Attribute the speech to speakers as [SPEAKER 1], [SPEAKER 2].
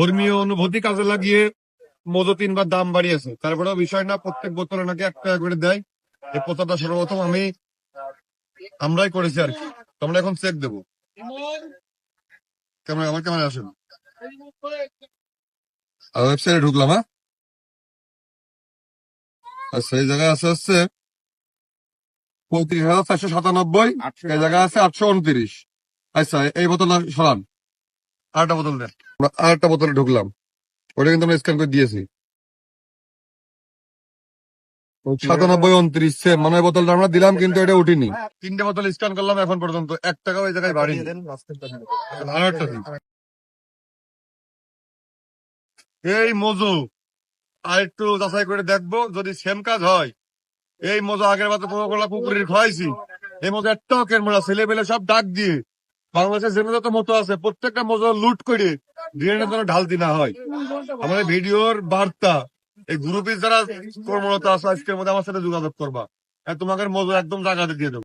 [SPEAKER 1] ধর্মীয় অনুভূতি কাজে লাগিয়ে মজো 3বার দাম বাড়িয়েছে। তারপরেও বিষয় না, প্রত্যেক বোতলে নাকি 1 টাকা করে দেয়। এই প্রচারটা সর্বপ্রথম আমরাই করেছি আর কি। তোমরা এখন চেক দেবো। আমার ক্যামেরা আসেন, ওয়েবসাইটে ঢুকলাম। হ্যাঁ, আর সেই জায়গায় আছে 35,497, এই জায়গায় আছে 829। আচ্ছা, এই বোতলটা সরান, আরেকটা বোতল দেন। আমরা আরেকটা বোতলে ঢুকলাম, ওটা কিন্তু আমরা স্ক্যান করে দিয়েছি। 97, 29 মানে বোতলটা আমরা দিলাম, কিন্তু এটা উঠিনি। 3টে বোতল স্ক্যান করলাম, এখন পর্যন্ত 1 টাকা ওই জায়গায় বাড়িনি। আরেকটা দিন। এই মজু আর একটু যাচাই করে দেখবো, যদি সেম কাজ হয়। এই মজা আগের বার কোকাকোলা কুকুরের খাওয়াইছি, এই মজা একটাও কেনবো না। ছেলে পেলে সব ডাক দিয়ে বাংলাদেশের যে যত মতো আছে প্রত্যেকটা মজা লুট করে ড্রেনের জন্য ঢালতি না হয়। আমাদের ভিডিওর বার্তা, এই গ্রুপে যারা কর্মরত আছে আজকের মধ্যে আমার সাথে যোগাযোগ করবা, তোমাকে মজা একদম জায়গাতে দিয়ে দেবো।